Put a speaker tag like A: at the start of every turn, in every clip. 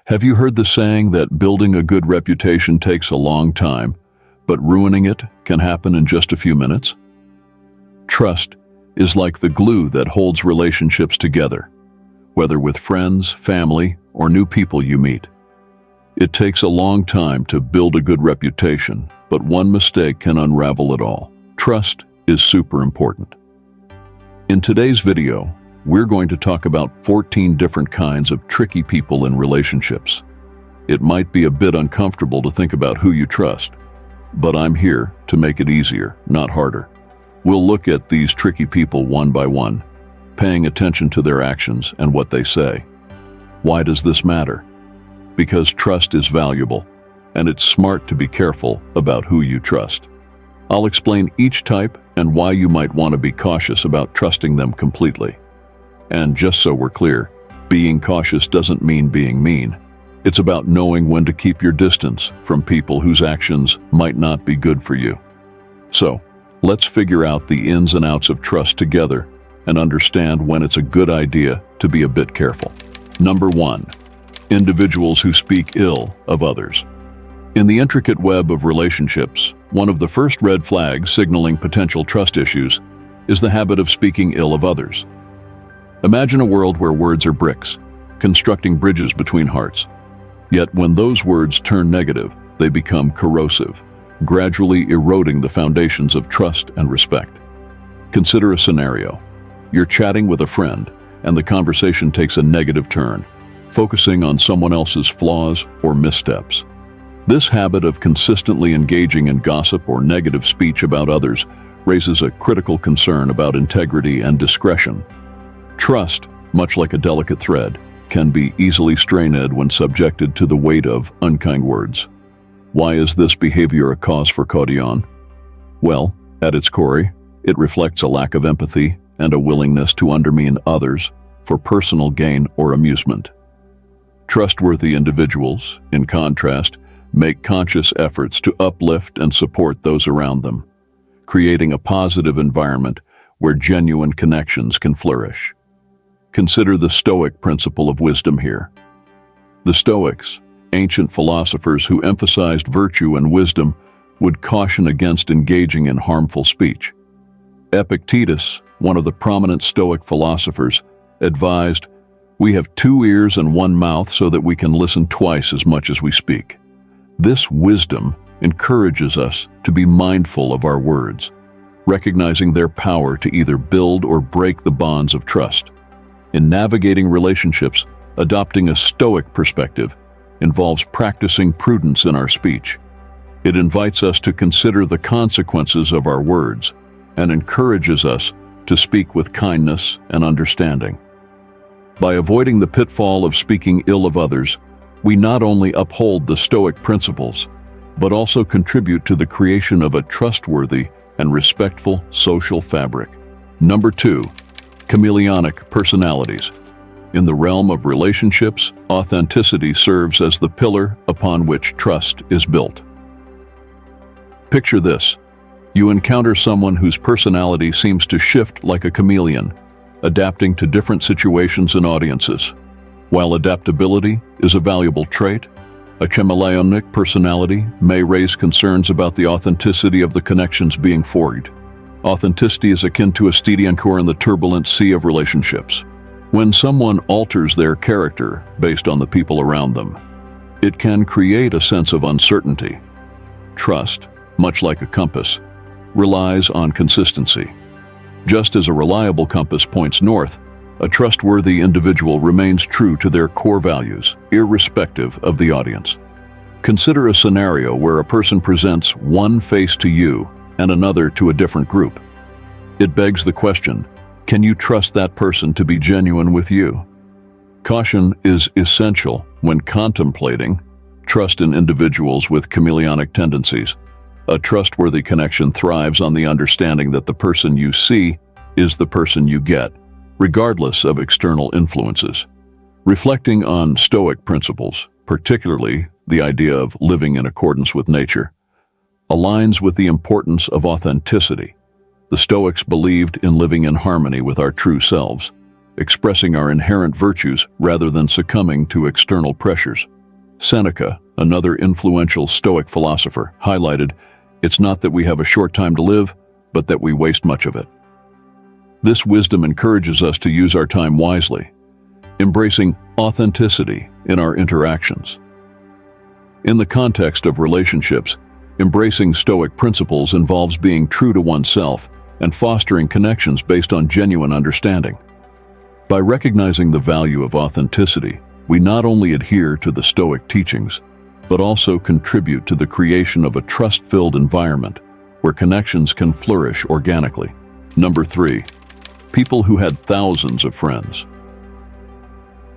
A: Have you heard the saying that building a good reputation takes a long time, but ruining it can happen in just a few minutes? Trust is like the glue that holds relationships together, whether with friends, family, or new people you meet. It takes a long time to build a good reputation, but one mistake can unravel it all. Trust is super important. In today's video, we're going to talk about 14 different kinds of tricky people in relationships. It might be a bit uncomfortable to think about who you trust, but I'm here to make it easier, not harder. We'll look at these tricky people one by one, paying attention to their actions and what they say. Why does this matter? Because trust is valuable, and it's smart to be careful about who you trust. I'll explain each type and why you might want to be cautious about trusting them completely. And just so we're clear, being cautious doesn't mean being mean. It's about knowing when to keep your distance from people whose actions might not be good for you. So, let's figure out the ins and outs of trust together and understand when it's a good idea to be a bit careful. Number 1. Individuals who speak ill of others. In the intricate web of relationships, one of the first red flags signaling potential trust issues is the habit of speaking ill of others. Imagine a world where words are bricks, constructing bridges between hearts. Yet when those words turn negative, they become corrosive, gradually eroding the foundations of trust and respect. Consider a scenario. You're chatting with a friend, and the conversation takes a negative turn, focusing on someone else's flaws or missteps. This habit of consistently engaging in gossip or negative speech about others raises a critical concern about integrity and discretion. Trust, much like a delicate thread, can be easily strained when subjected to the weight of unkind words. Why is this behavior a cause for caution? Well, at its core, it reflects a lack of empathy and a willingness to undermine others for personal gain or amusement. Trustworthy individuals, in contrast, make conscious efforts to uplift and support those around them, creating a positive environment where genuine connections can flourish. Consider the Stoic principle of wisdom here. The Stoics, ancient philosophers who emphasized virtue and wisdom, would caution against engaging in harmful speech. Epictetus, one of the prominent Stoic philosophers, advised, "We have 2 ears and 1 mouth so that we can listen twice as much as we speak." This wisdom encourages us to be mindful of our words, recognizing their power to either build or break the bonds of trust. In navigating relationships, adopting a Stoic perspective involves practicing prudence in our speech. It invites us to consider the consequences of our words and encourages us to speak with kindness and understanding. By avoiding the pitfall of speaking ill of others, we not only uphold the Stoic principles, but also contribute to the creation of a trustworthy and respectful social fabric. Number 2. Chameleonic personalities. In the realm of relationships, authenticity serves as the pillar upon which trust is built. Picture this. You encounter someone whose personality seems to shift like a chameleon, adapting to different situations and audiences. While adaptability is a valuable trait, a chameleonic personality may raise concerns about the authenticity of the connections being forged. Authenticity is akin to a steady anchor in the turbulent sea of relationships. When someone alters their character based on the people around them, it can create a sense of uncertainty. Trust, much like a compass, relies on consistency. Just as a reliable compass points north, a trustworthy individual remains true to their core values, irrespective of the audience. Consider a scenario where a person presents one face to you and another to a different group. It begs the question, can you trust that person to be genuine with you? Caution is essential when contemplating trust in individuals with chameleonic tendencies. A trustworthy connection thrives on the understanding that the person you see is the person you get, regardless of external influences. Reflecting on Stoic principles, particularly the idea of living in accordance with nature, aligns with the importance of authenticity. The Stoics believed in living in harmony with our true selves, expressing our inherent virtues rather than succumbing to external pressures. Seneca, another influential Stoic philosopher, highlighted, "It's not that we have a short time to live, but that we waste much of it." This wisdom encourages us to use our time wisely, embracing authenticity in our interactions. In the context of relationships, embracing Stoic principles involves being true to oneself and fostering connections based on genuine understanding. By recognizing the value of authenticity, we not only adhere to the Stoic teachings, but also contribute to the creation of a trust-filled environment where connections can flourish organically. Number 3. People who had thousands of friends.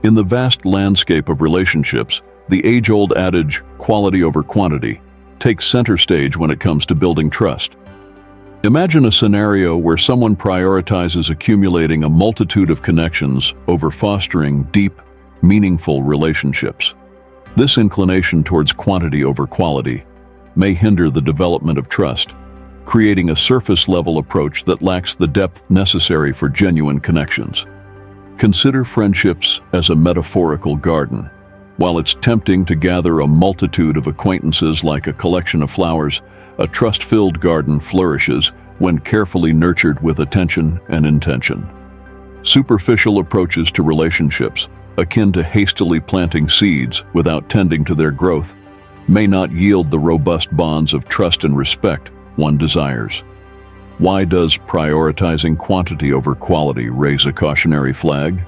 A: In the vast landscape of relationships, the age-old adage, quality over quantity, takes center stage when it comes to building trust. Imagine a scenario where someone prioritizes accumulating a multitude of connections over fostering deep, meaningful relationships. This inclination towards quantity over quality may hinder the development of trust, creating a surface-level approach that lacks the depth necessary for genuine connections. Consider friendships as a metaphorical garden. While it's tempting to gather a multitude of acquaintances like a collection of flowers, a trust-filled garden flourishes when carefully nurtured with attention and intention. Superficial approaches to relationships, akin to hastily planting seeds without tending to their growth, may not yield the robust bonds of trust and respect one desires. Why does prioritizing quantity over quality raise a cautionary flag?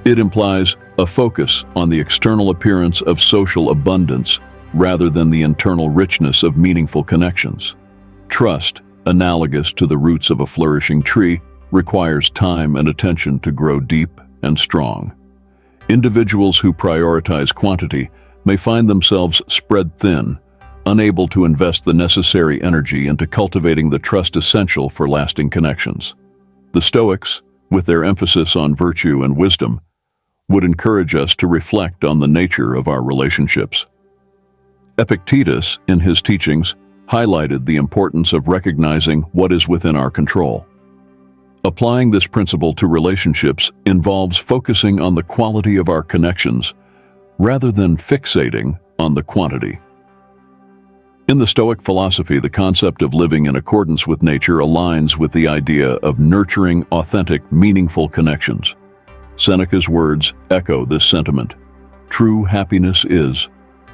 A: It implies a focus on the external appearance of social abundance rather than the internal richness of meaningful connections. Trust, analogous to the roots of a flourishing tree, requires time and attention to grow deep and strong. Individuals who prioritize quantity may find themselves spread thin, unable to invest the necessary energy into cultivating the trust essential for lasting connections. The Stoics, with their emphasis on virtue and wisdom, would encourage us to reflect on the nature of our relationships. Epictetus, in his teachings, highlighted the importance of recognizing what is within our control. Applying this principle to relationships involves focusing on the quality of our connections rather than fixating on the quantity. In the Stoic philosophy, the concept of living in accordance with nature aligns with the idea of nurturing authentic, meaningful connections. Seneca's words echo this sentiment. True happiness is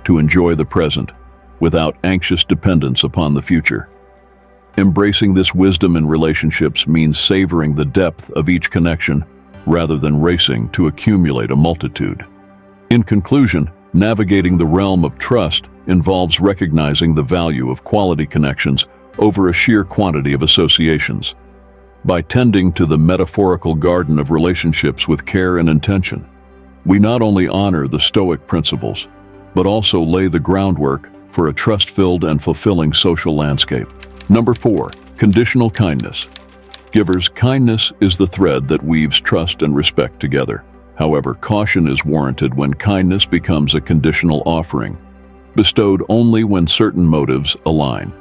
A: to enjoy the present without anxious dependence upon the future. Embracing this wisdom in relationships means savoring the depth of each connection rather than racing to accumulate a multitude. In conclusion, navigating the realm of trust involves recognizing the value of quality connections over a sheer quantity of associations. By tending to the metaphorical garden of relationships with care and intention, we not only honor the Stoic principles, but also lay the groundwork for a trust-filled and fulfilling social landscape. Number 4, conditional kindness. Givers, kindness is the thread that weaves trust and respect together. However, caution is warranted when kindness becomes a conditional offering, bestowed only when certain motives align.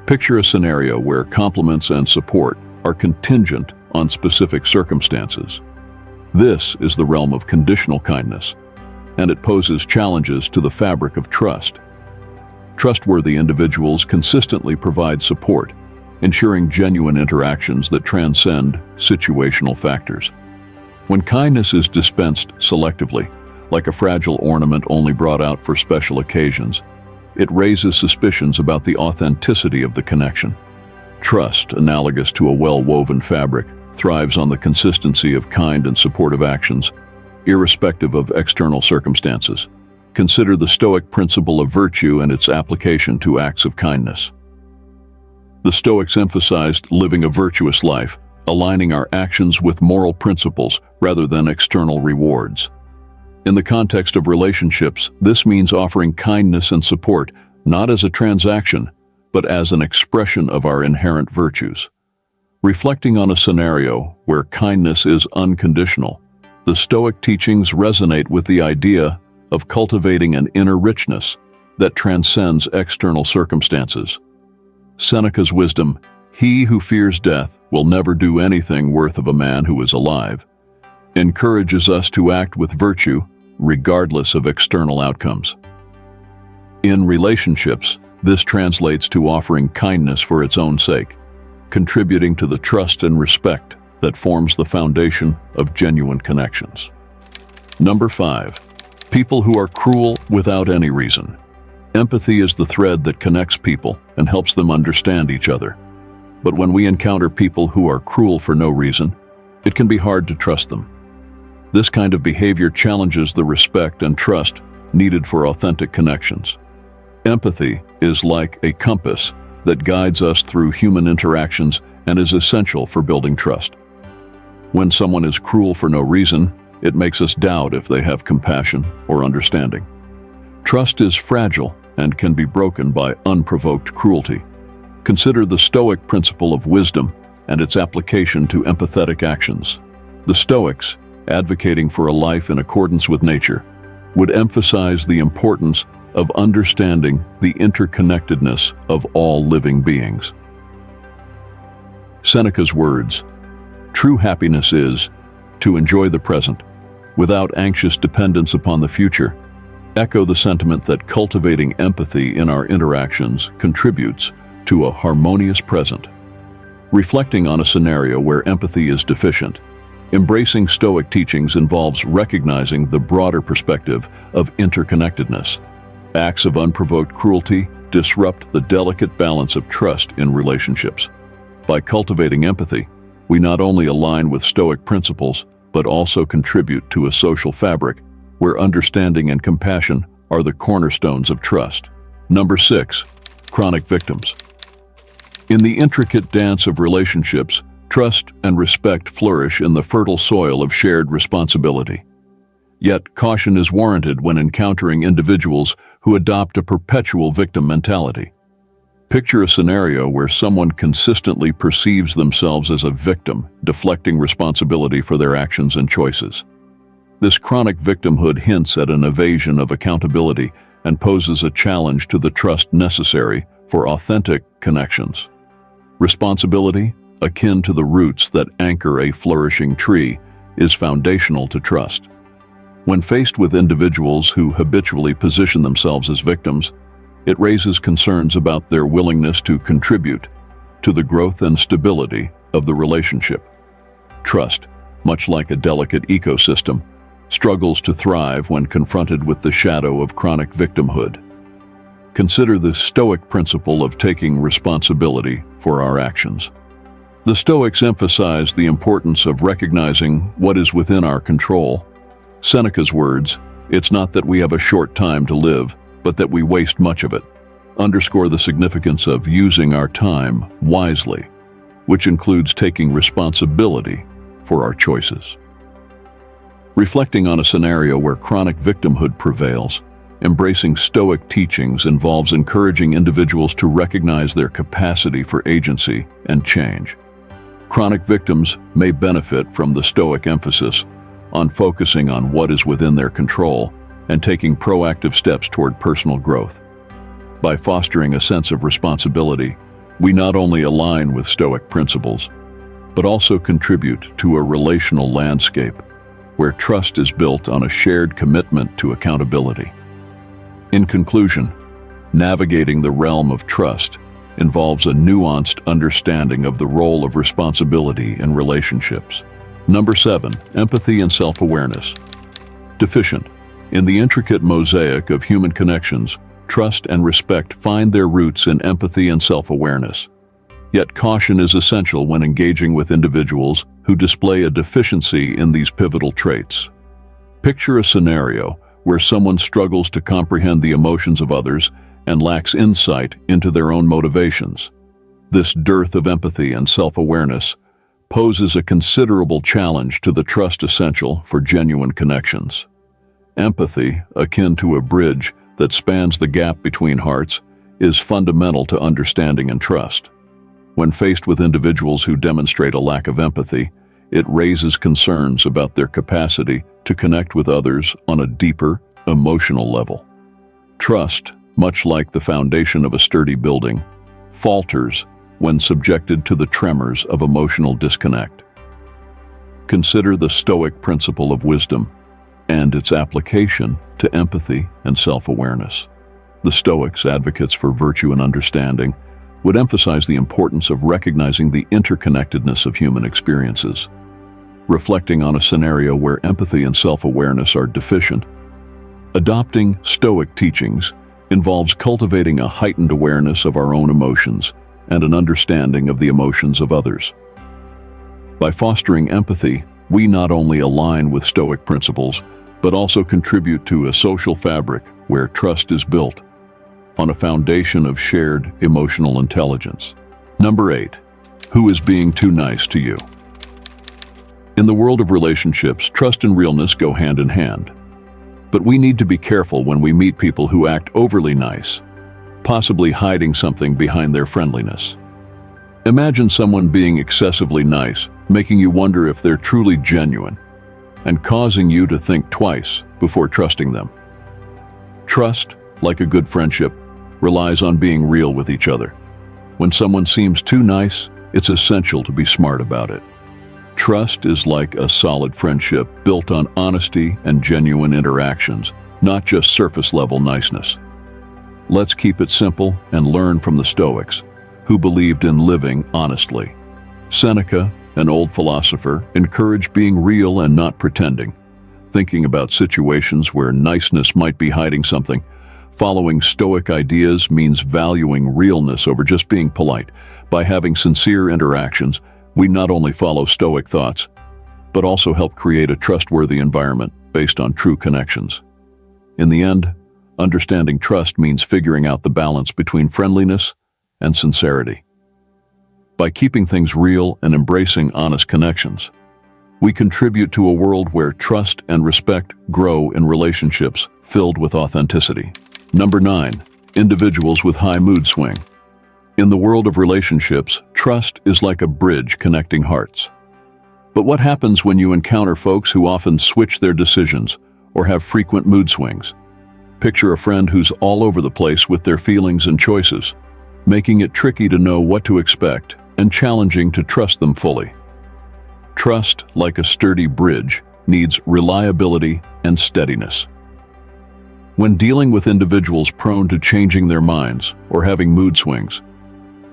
A: Picture a scenario where compliments and support are contingent on specific circumstances. This is the realm of conditional kindness, and it poses challenges to the fabric of trust. Trustworthy individuals consistently provide support, ensuring genuine interactions that transcend situational factors. When kindness is dispensed selectively, like a fragile ornament only brought out for special occasions, it raises suspicions about the authenticity of the connection. Trust, analogous to a well-woven fabric, thrives on the consistency of kind and supportive actions, irrespective of external circumstances. Consider the Stoic principle of virtue and its application to acts of kindness. The Stoics emphasized living a virtuous life, aligning our actions with moral principles rather than external rewards. In the context of relationships, this means offering kindness and support not as a transaction, but as an expression of our inherent virtues. Reflecting on a scenario where kindness is unconditional, the Stoic teachings resonate with the idea of cultivating an inner richness that transcends external circumstances. Seneca's wisdom, "He who fears death will never do anything worth of a man who is alive," encourages us to act with virtue regardless of external outcomes. In relationships, this translates to offering kindness for its own sake, contributing to the trust and respect that forms the foundation of genuine connections. Number 5. People who are cruel without any reason. Empathy is the thread that connects people and helps them understand each other. But when we encounter people who are cruel for no reason, it can be hard to trust them. This kind of behavior challenges the respect and trust needed for authentic connections. Empathy is like a compass that guides us through human interactions and is essential for building trust. When someone is cruel for no reason, it makes us doubt if they have compassion or understanding. Trust is fragile and can be broken by unprovoked cruelty. Consider the Stoic principle of wisdom and its application to empathetic actions. The Stoics, advocating for a life in accordance with nature, would emphasize the importance of understanding the interconnectedness of all living beings. Seneca's words, "True happiness is to enjoy the present without anxious dependence upon the future," echo the sentiment that cultivating empathy in our interactions contributes to a harmonious present. Reflecting on a scenario where empathy is deficient, embracing Stoic teachings involves recognizing the broader perspective of interconnectedness. Acts of unprovoked cruelty disrupt the delicate balance of trust in relationships. By cultivating empathy, we not only align with Stoic principles, but also contribute to a social fabric where understanding and compassion are the cornerstones of trust. Number 6. Chronic victims. In the intricate dance of relationships, trust and respect flourish in the fertile soil of shared responsibility. Yet, caution is warranted when encountering individuals who adopt a perpetual victim mentality. Picture a scenario where someone consistently perceives themselves as a victim, deflecting responsibility for their actions and choices. This chronic victimhood hints at an evasion of accountability and poses a challenge to the trust necessary for authentic connections. Responsibility, akin to the roots that anchor a flourishing tree, is foundational to trust. When faced with individuals who habitually position themselves as victims, it raises concerns about their willingness to contribute to the growth and stability of the relationship. Trust, much like a delicate ecosystem, struggles to thrive when confronted with the shadow of chronic victimhood. Consider the Stoic principle of taking responsibility for our actions. The Stoics emphasize the importance of recognizing what is within our control. Seneca's words, "It's not that we have a short time to live, but that we waste much of it," underscore the significance of using our time wisely, which includes taking responsibility for our choices. Reflecting on a scenario where chronic victimhood prevails, embracing Stoic teachings involves encouraging individuals to recognize their capacity for agency and change. Chronic victims may benefit from the Stoic emphasis on focusing on what is within their control and taking proactive steps toward personal growth. By fostering a sense of responsibility, we not only align with Stoic principles, but also contribute to a relational landscape where trust is built on a shared commitment to accountability. In conclusion, navigating the realm of trust involves a nuanced understanding of the role of responsibility in relationships. Number 7, empathy and self-awareness. Deficient. In the intricate mosaic of human connections, trust and respect find their roots in empathy and self-awareness. Yet caution is essential when engaging with individuals who display a deficiency in these pivotal traits. Picture a scenario where someone struggles to comprehend the emotions of others and lacks insight into their own motivations. This dearth of empathy and self-awareness poses a considerable challenge to the trust essential for genuine connections. Empathy, akin to a bridge that spans the gap between hearts, is fundamental to understanding and trust. When faced with individuals who demonstrate a lack of empathy, it raises concerns about their capacity to connect with others on a deeper, emotional level. Trust, much like the foundation of a sturdy building, falters when subjected to the tremors of emotional disconnect. Consider the Stoic principle of wisdom and its application to empathy and self-awareness. The Stoics, advocates for virtue and understanding, would emphasize the importance of recognizing the interconnectedness of human experiences. Reflecting on a scenario where empathy and self-awareness are deficient, adopting Stoic teachings involves cultivating a heightened awareness of our own emotions and an understanding of the emotions of others. By fostering empathy, we not only align with Stoic principles, but also contribute to a social fabric where trust is built on a foundation of shared emotional intelligence. Number 8. Who is being too nice to you? In the world of relationships, trust and realness go hand in hand. But we need to be careful when we meet people who act overly nice, possibly hiding something behind their friendliness. Imagine someone being excessively nice, making you wonder if they're truly genuine, and causing you to think twice before trusting them. Trust, like a good friendship, relies on being real with each other. When someone seems too nice, it's essential to be smart about it. Trust is like a solid friendship built on honesty and genuine interactions, not just surface-level niceness. Let's keep it simple and learn from the Stoics, who believed in living honestly. Seneca, an old philosopher, encouraged being real and not pretending, thinking about situations where niceness might be hiding something. Following Stoic ideas means valuing realness over just being polite. By having sincere interactions, we not only follow Stoic thoughts, but also help create a trustworthy environment based on true connections. In the end, understanding trust means figuring out the balance between friendliness and sincerity. By keeping things real and embracing honest connections, we contribute to a world where trust and respect grow in relationships filled with authenticity. Number 9. Individuals with high mood swing. In the world of relationships, trust is like a bridge connecting hearts. But what happens when you encounter folks who often switch their decisions or have frequent mood swings? Picture a friend who's all over the place with their feelings and choices, making it tricky to know what to expect and challenging to trust them fully. Trust, like a sturdy bridge, needs reliability and steadiness. When dealing with individuals prone to changing their minds or having mood swings,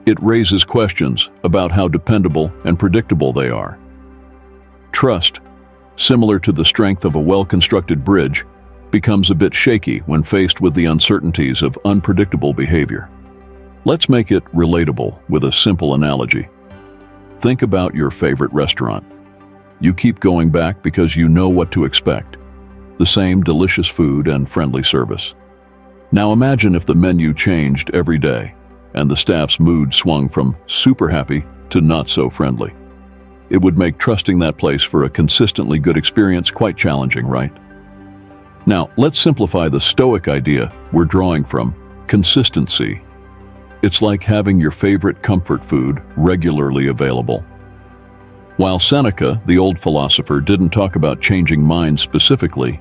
A: it raises questions about how dependable and predictable they are. Trust, similar to the strength of a well-constructed bridge, becomes a bit shaky when faced with the uncertainties of unpredictable behavior. Let's make it relatable with a simple analogy. Think about your favorite restaurant. You keep going back because you know what to expect. The same delicious food and friendly service. Now imagine if the menu changed every day and the staff's mood swung from super happy to not so friendly. It would make trusting that place for a consistently good experience quite challenging, right? Now, let's simplify the Stoic idea we're drawing from: consistency. It's like having your favorite comfort food regularly available. While Seneca, the old philosopher, didn't talk about changing minds specifically,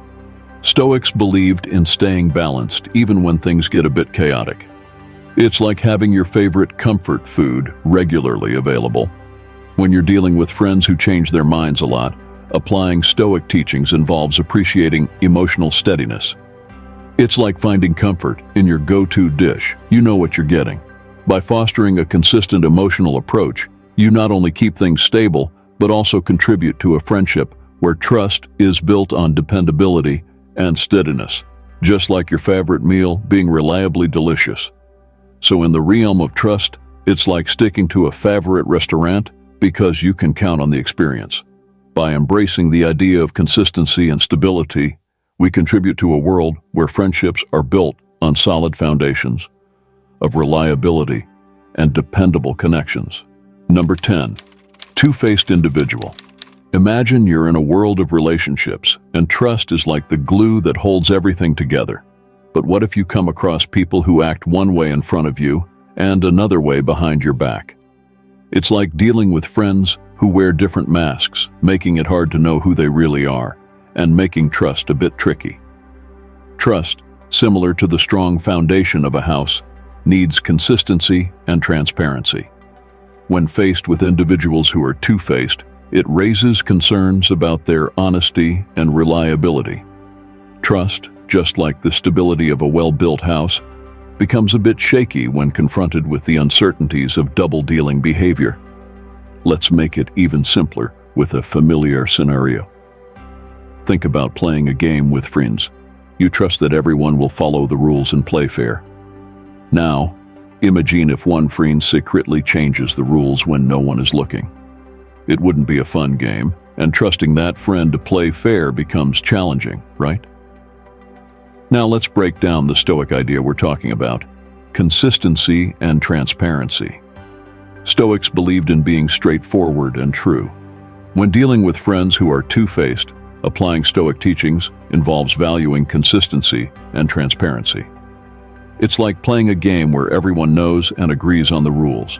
A: Stoics believed in staying balanced even when things get a bit chaotic. It's like having your favorite comfort food regularly available. When you're dealing with friends who change their minds a lot, applying Stoic teachings involves appreciating emotional steadiness. It's like finding comfort in your go-to dish. You know what you're getting. By fostering a consistent emotional approach, you not only keep things stable, but also contribute to a friendship where trust is built on dependability and steadiness, just like your favorite meal being reliably delicious. So in the realm of trust, it's like sticking to a favorite restaurant because you can count on the experience. By embracing the idea of consistency and stability, we contribute to a world where friendships are built on solid foundations of reliability and dependable connections. Number 10. Two-faced individual. Imagine you're in a world of relationships, and trust is like the glue that holds everything together. But what if you come across people who act one way in front of you and another way behind your back? It's like dealing with friends who wear different masks, making it hard to know who they really are, and making trust a bit tricky. Trust, similar to the strong foundation of a house, needs consistency and transparency. When faced with individuals who are two-faced, it raises concerns about their honesty and reliability. Trust, just like the stability of a well-built house, becomes a bit shaky when confronted with the uncertainties of double-dealing behavior. Let's make it even simpler with a familiar scenario. Think about playing a game with friends. You trust that everyone will follow the rules and play fair. Now, imagine if one friend secretly changes the rules when no one is looking. It wouldn't be a fun game, and trusting that friend to play fair becomes challenging, right? Now let's break down the Stoic idea we're talking about: consistency and transparency. Stoics believed in being straightforward and true. When dealing with friends who are two-faced, applying Stoic teachings involves valuing consistency and transparency. It's like playing a game where everyone knows and agrees on the rules.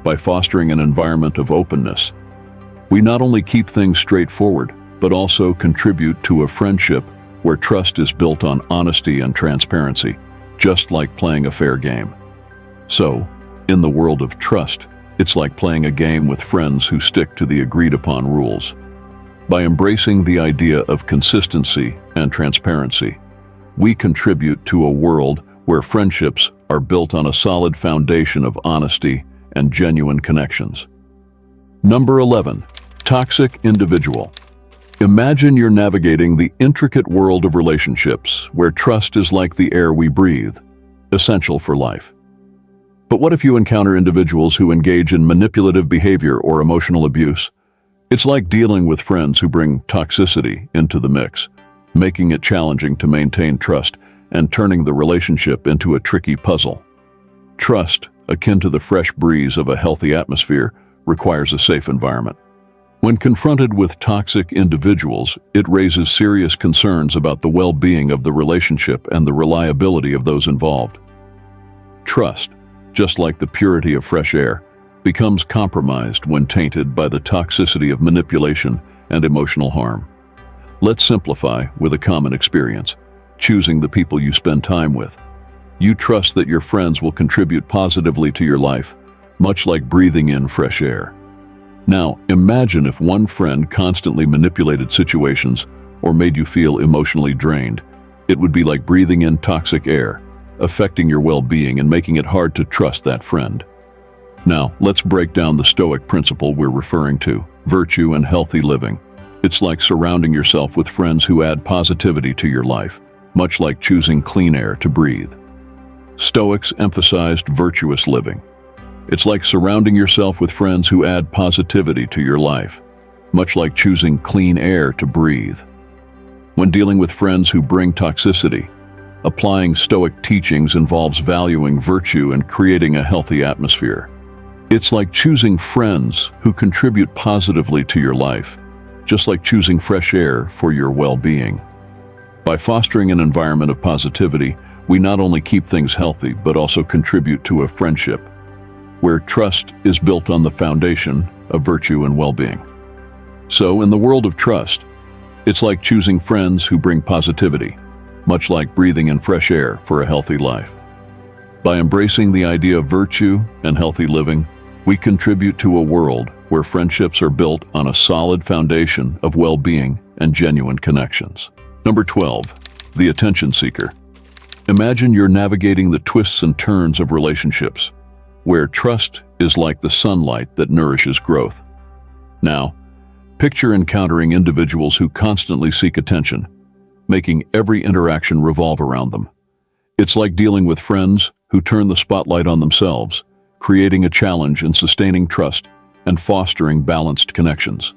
A: By fostering an environment of openness, we not only keep things straightforward, but also contribute to a friendship where trust is built on honesty and transparency, just like playing a fair game. So, in the world of trust, it's like playing a game with friends who stick to the agreed-upon rules. By embracing the idea of consistency and transparency, we contribute to a world where friendships are built on a solid foundation of honesty and genuine connections. Number 11, toxic individual. Imagine you're navigating the intricate world of relationships where trust is like the air we breathe, essential for life. But what if you encounter individuals who engage in manipulative behavior or emotional abuse? It's like dealing with friends who bring toxicity into the mix, making it challenging to maintain trust and turning the relationship into a tricky puzzle. Trust, akin to the fresh breeze of a healthy atmosphere, requires a safe environment. When confronted with toxic individuals, it raises serious concerns about the well-being of the relationship and the reliability of those involved. Trust, just like the purity of fresh air, becomes compromised when tainted by the toxicity of manipulation and emotional harm. Let's simplify with a common experience: choosing the people you spend time with. You trust that your friends will contribute positively to your life, much like breathing in fresh air. Now, imagine if one friend constantly manipulated situations or made you feel emotionally drained. It would be like breathing in toxic air, affecting your well-being and making it hard to trust that friend. Now, let's break down the Stoic principle we're referring to: virtue and healthy living. It's like surrounding yourself with friends who add positivity to your life, much like choosing clean air to breathe. Stoics emphasized virtuous living. It's like surrounding yourself with friends who add positivity to your life, much like choosing clean air to breathe. When dealing with friends who bring toxicity, applying Stoic teachings involves valuing virtue and creating a healthy atmosphere. It's like choosing friends who contribute positively to your life, just like choosing fresh air for your well-being. By fostering an environment of positivity, we not only keep things healthy, but also contribute to a friendship where trust is built on the foundation of virtue and well-being. So, in the world of trust, it's like choosing friends who bring positivity, much like breathing in fresh air for a healthy life. By embracing the idea of virtue and healthy living, we contribute to a world where friendships are built on a solid foundation of well-being and genuine connections. Number 12, the attention seeker. Imagine you're navigating the twists and turns of relationships, where trust is like the sunlight that nourishes growth. Now, picture encountering individuals who constantly seek attention, making every interaction revolve around them. It's like dealing with friends who turn the spotlight on themselves, creating a challenge in sustaining trust and fostering balanced connections.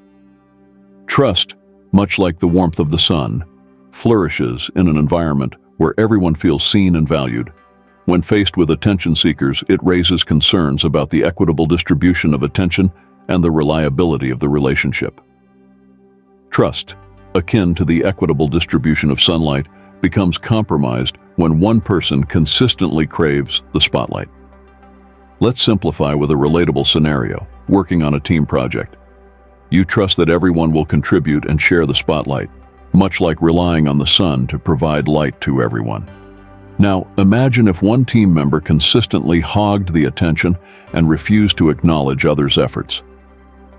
A: Trust, much like the warmth of the sun, flourishes in an environment where everyone feels seen and valued. When faced with attention seekers, it raises concerns about the equitable distribution of attention and the reliability of the relationship. Trust, akin to the equitable distribution of sunlight, becomes compromised when one person consistently craves the spotlight. Let's simplify with a relatable scenario: working on a team project. You trust that everyone will contribute and share the spotlight, much like relying on the sun to provide light to everyone. Now, imagine if one team member consistently hogged the attention and refused to acknowledge others' efforts.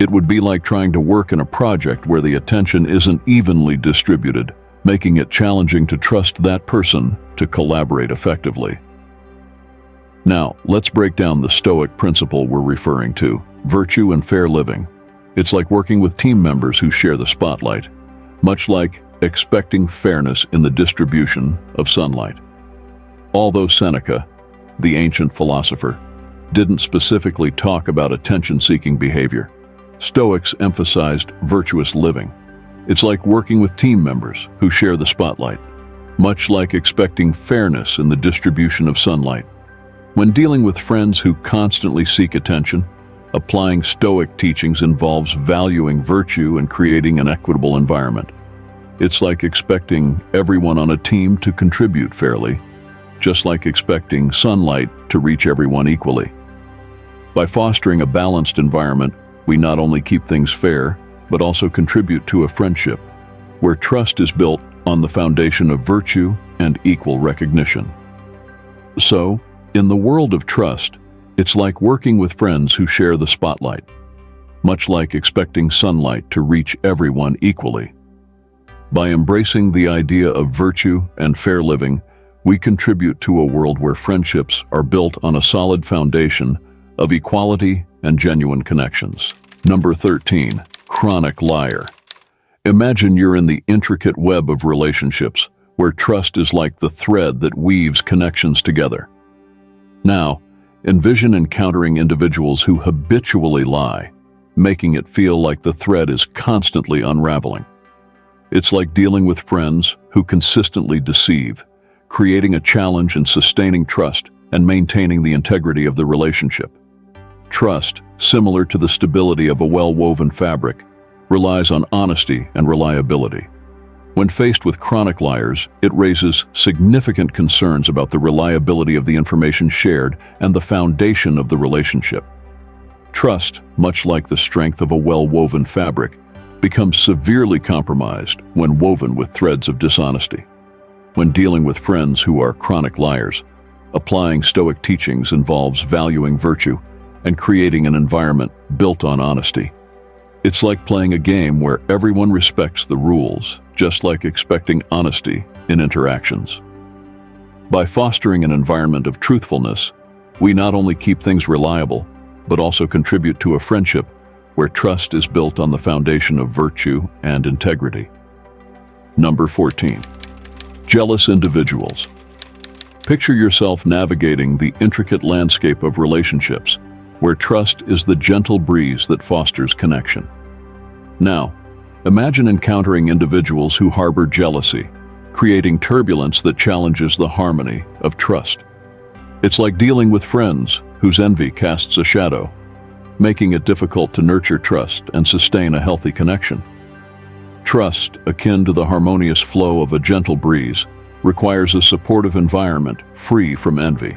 A: It would be like trying to work in a project where the attention isn't evenly distributed, making it challenging to trust that person to collaborate effectively. Now, let's break down the Stoic principle we're referring to: virtue and fair living. It's like working with team members who share the spotlight, much like expecting fairness in the distribution of sunlight. Although Seneca, the ancient philosopher, didn't specifically talk about attention-seeking behavior, Stoics emphasized virtuous living. It's like working with team members who share the spotlight, much like expecting fairness in the distribution of sunlight. When dealing with friends who constantly seek attention, applying Stoic teachings involves valuing virtue and creating an equitable environment. It's like expecting everyone on a team to contribute fairly, just like expecting sunlight to reach everyone equally. By fostering a balanced environment, we not only keep things fair, but also contribute to a friendship where trust is built on the foundation of virtue and equal recognition. So, in the world of trust, it's like working with friends who share the spotlight, much like expecting sunlight to reach everyone equally. By embracing the idea of virtue and fair living, we contribute to a world where friendships are built on a solid foundation of equality and genuine connections. Number 13, chronic liar. Imagine you're in the intricate web of relationships where trust is like the thread that weaves connections together. Now, envision encountering individuals who habitually lie, making it feel like the thread is constantly unraveling. It's like dealing with friends who consistently deceive, creating a challenge in sustaining trust and maintaining the integrity of the relationship. Trust, similar to the stability of a well-woven fabric, relies on honesty and reliability. When faced with chronic liars, it raises significant concerns about the reliability of the information shared and the foundation of the relationship. Trust, much like the strength of a well-woven fabric, becomes severely compromised when woven with threads of dishonesty. When dealing with friends who are chronic liars, applying Stoic teachings involves valuing virtue and creating an environment built on honesty. It's like playing a game where everyone respects the rules, just like expecting honesty in interactions. By fostering an environment of truthfulness, we not only keep things reliable, but also contribute to a friendship where trust is built on the foundation of virtue and integrity. Number 14. Jealous individuals. Picture yourself navigating the intricate landscape of relationships, where trust is the gentle breeze that fosters connection. Now, imagine encountering individuals who harbor jealousy, creating turbulence that challenges the harmony of trust. It's like dealing with friends whose envy casts a shadow, making it difficult to nurture trust and sustain a healthy connection. Trust, akin to the harmonious flow of a gentle breeze, requires a supportive environment free from envy.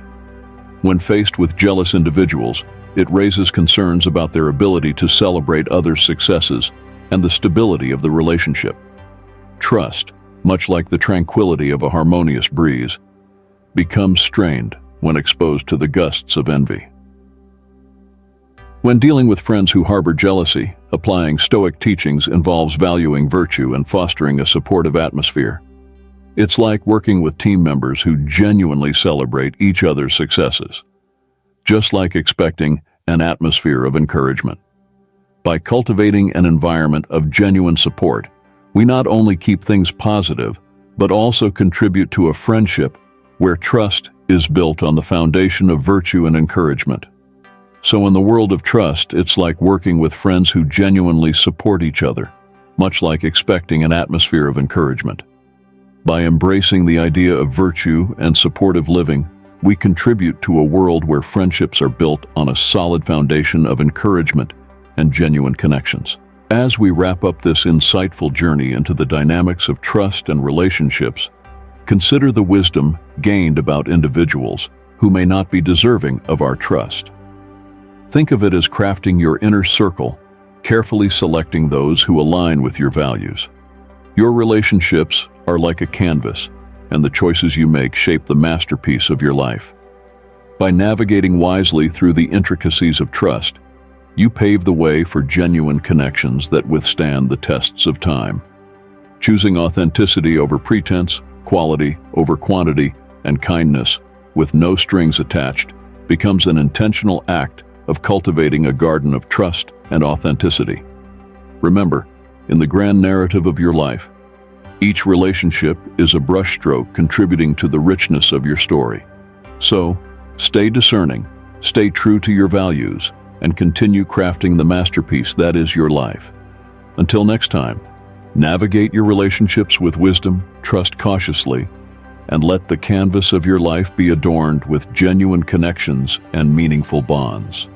A: When faced with jealous individuals, it raises concerns about their ability to celebrate others' successes and the stability of the relationship. Trust, much like the tranquility of a harmonious breeze, becomes strained when exposed to the gusts of envy. When dealing with friends who harbor jealousy, applying Stoic teachings involves valuing virtue and fostering a supportive atmosphere. It's like working with team members who genuinely celebrate each other's successes, just like expecting an atmosphere of encouragement. By cultivating an environment of genuine support, we not only keep things positive, but also contribute to a friendship where trust is built on the foundation of virtue and encouragement. So in the world of trust, it's like working with friends who genuinely support each other, much like expecting an atmosphere of encouragement. By embracing the idea of virtue and supportive living, we contribute to a world where friendships are built on a solid foundation of encouragement and genuine connections. As we wrap up this insightful journey into the dynamics of trust and relationships, consider the wisdom gained about individuals who may not be deserving of our trust. Think of it as crafting your inner circle, carefully selecting those who align with your values. Your relationships are like a canvas, and the choices you make shape the masterpiece of your life. By navigating wisely through the intricacies of trust, you pave the way for genuine connections that withstand the tests of time. Choosing authenticity over pretense, quality over quantity, and kindness with no strings attached becomes an intentional act of cultivating a garden of trust and authenticity. Remember, in the grand narrative of your life, each relationship is a brushstroke contributing to the richness of your story. So, stay discerning, stay true to your values, and continue crafting the masterpiece that is your life. Until next time, navigate your relationships with wisdom, trust cautiously, and let the canvas of your life be adorned with genuine connections and meaningful bonds.